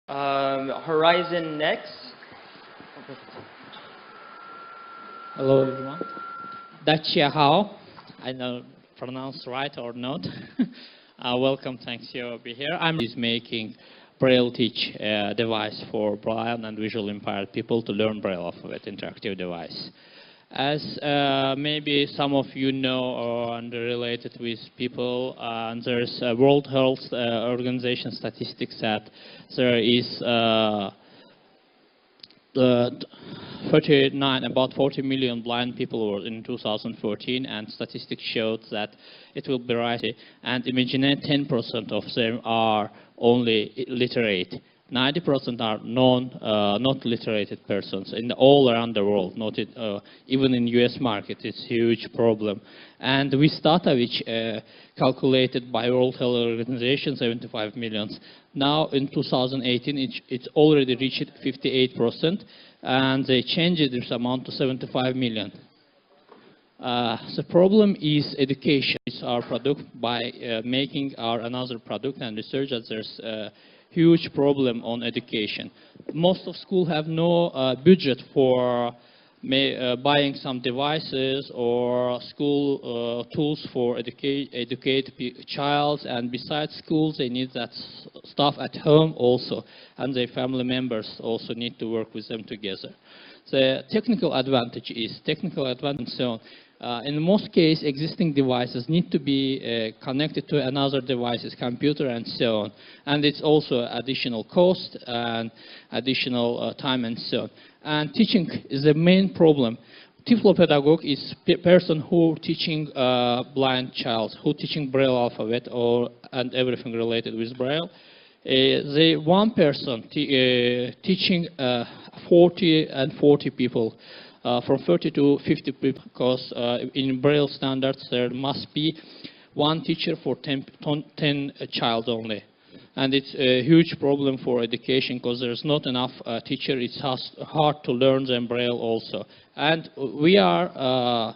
Horizon next. Hello everyone. Dachia Hao. I don't pronounce right or not. Welcome, thanks you be here. I'm making Braille teach device for blind and visually impaired people to learn Braille alphabet interactive device. As maybe some of you know or related with people, there's a World Health Organization statistics that there is about 40 million blind people in 2014, and statistics showed that it will be rising. And imagine 10% of them are only literate. 90% are not literated persons in all around the world. Even in US market, it's a huge problem. And we started which calculated by World Health Organization 75 million. Now in 2018, it's already reached 58%, and they changed this amount to 75 million. The problem is education. It's our product by making our another product and research that there's huge problem on education. Most of schools have no budget for buying some devices or school tools for educate child, and besides schools they need that stuff at home also, and their family members also need to work with them together. The technical advantage is and so on. In most cases, existing devices need to be connected to another devices, computer and so on. And it's also additional cost and additional time and so on. And teaching is the main problem. Tiflopedagogue is person who teaching blind child, who teaching Braille alphabet and everything related with Braille. The one person teaching 40 people. From 30 to 50 people, because in Braille standards there must be one teacher for 10 child only. And it's a huge problem for education because there's not enough teacher. It's hard to learn them Braille also. And we are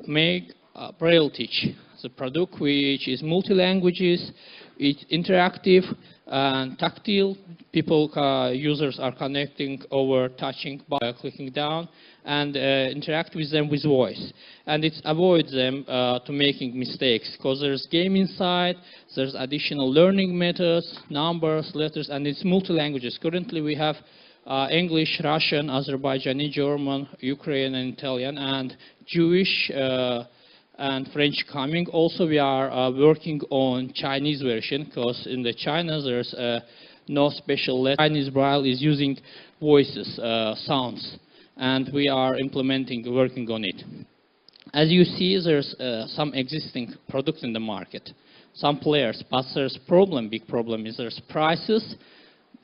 make Braille teach. The product which is multi-languages, it's interactive and tactile. Users are connecting over touching by clicking down, and interact with them with voice. And it avoids them to making mistakes, because there's game inside, there's additional learning methods, numbers, letters, and it's multi-languages. Currently we have English, Russian, Azerbaijani, German, Ukrainian, and Italian, and Jewish and French coming. Also we are working on Chinese version, because in the China there's no special letter. Chinese Braille is using voices, sounds, and we are working on it. As you see, there's some existing products in the market, some players, but there's big problem is there's prices.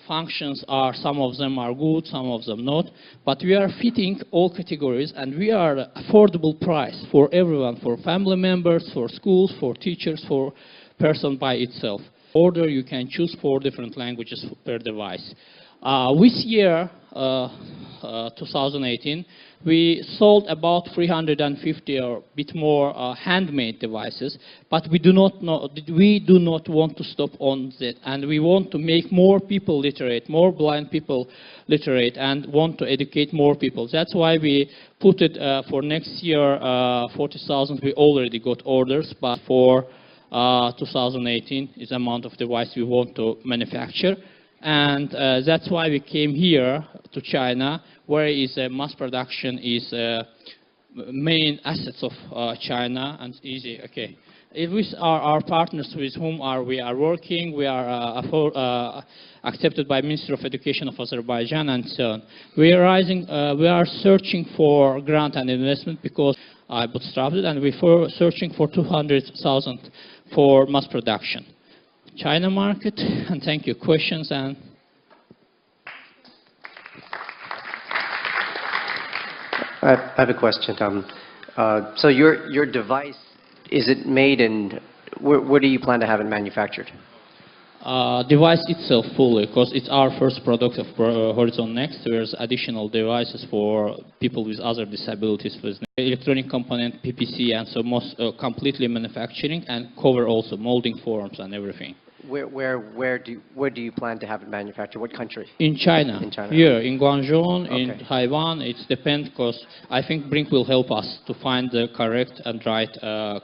Functions are, some of them are good, some of them not, but we are fitting all categories, and we are affordable price for everyone, for family members, for schools, for teachers, for person by itself. Order, you can choose 4 different languages per device. This year, 2018, we sold about 350 or a bit more handmade devices, but we do not want to stop on that, and we want to make more people literate, more blind people literate, and want to educate more people. That's why we put it for next year 40,000. We already got orders, but for 2018 is the amount of device we want to manufacture. And that's why we came here to China, where is mass production is main assets of China, and easy. Okay, with our partners with whom we are working, we are accepted by Ministry of Education of Azerbaijan and so on. We are searching for grant and investment because I bootstrapped it, and we're searching for 200,000 for mass production. China market, and thank you. Questions? And I have a question, Tom. So your device, is it made in, where do you plan to have it manufactured? Device itself fully, because it's our first product of Horizon Next. There's additional devices for people with other disabilities, with electronic component, PPC, and so most completely manufacturing, and cover also molding forms and everything. Where do you plan to have it manufactured? What country? In China. In China. Here, in Guangzhou, in Okay. Taiwan, it depends because I think Brinc will help us to find the correct and right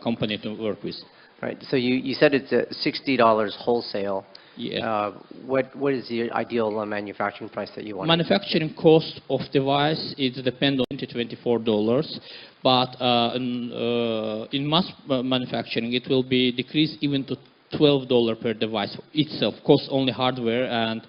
company to work with. Right. So you said it's $60 wholesale. Yeah. What is the ideal manufacturing price that you want? Manufacturing cost of device is depend on $24, but in mass manufacturing it will be decreased even to $12 per device itself. Cost only hardware and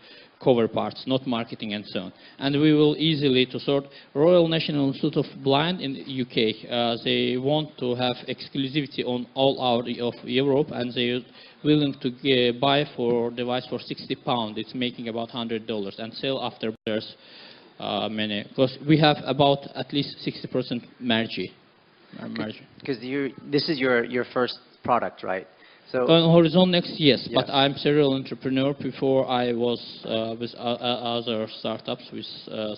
cover parts, not marketing and so on. And we will easily to sort Royal National Institute of Blind in UK. They want to have exclusivity on all out of Europe, and they willing to buy for device for £60. It's making about $100 and sell after there's many, because we have about at least 60% margin. Because this is your first product, right? So on Horizon Next, yes, Yes. but I'm serial entrepreneur. Before I was with other startups, with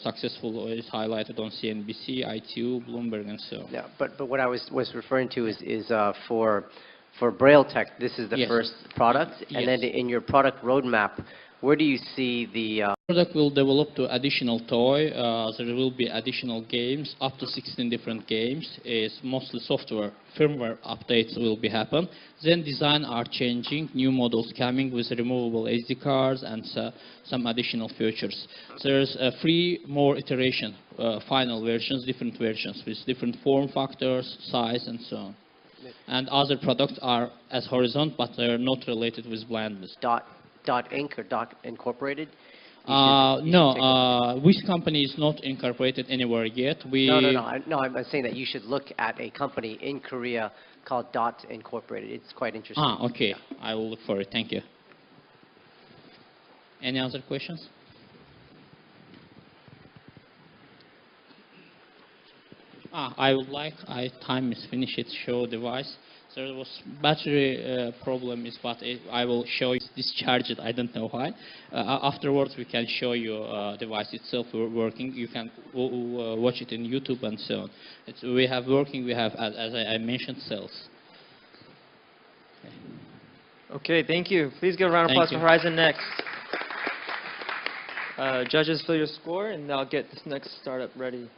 successful, is highlighted on CNBC, ITU, Bloomberg, and so on. yeah, but what I was referring to is for Braille Tech, this is the Yes. first product, Yes. and then in your product roadmap, where do you see the Product will develop to additional toy. There will be additional games, up to 16 different games. It's mostly software, firmware updates will be happen. Then design are changing, new models coming with removable SD cards and some additional features. There's a more iteration, final versions, different versions with different form factors, size, and so on. And other products are as Horizon, but they're not related with blindness. dot Inc. or Dot Incorporated? You should take No, which company is not incorporated anywhere yet. No, I'm saying that you should look at a company in Korea called Dot Incorporated. It's quite interesting. Okay. Yeah. I will look for it. Thank you. Any other questions? Time is finished. It show device. There was battery problem, but I will show you discharged. I don't know why. Afterwards, we can show you device itself working. You can watch it in YouTube and so on. We have working. We have, as I mentioned, cells. Okay, thank you. Please give a round of applause for Horizon Next. Judges, fill your score, and I'll get this next startup ready.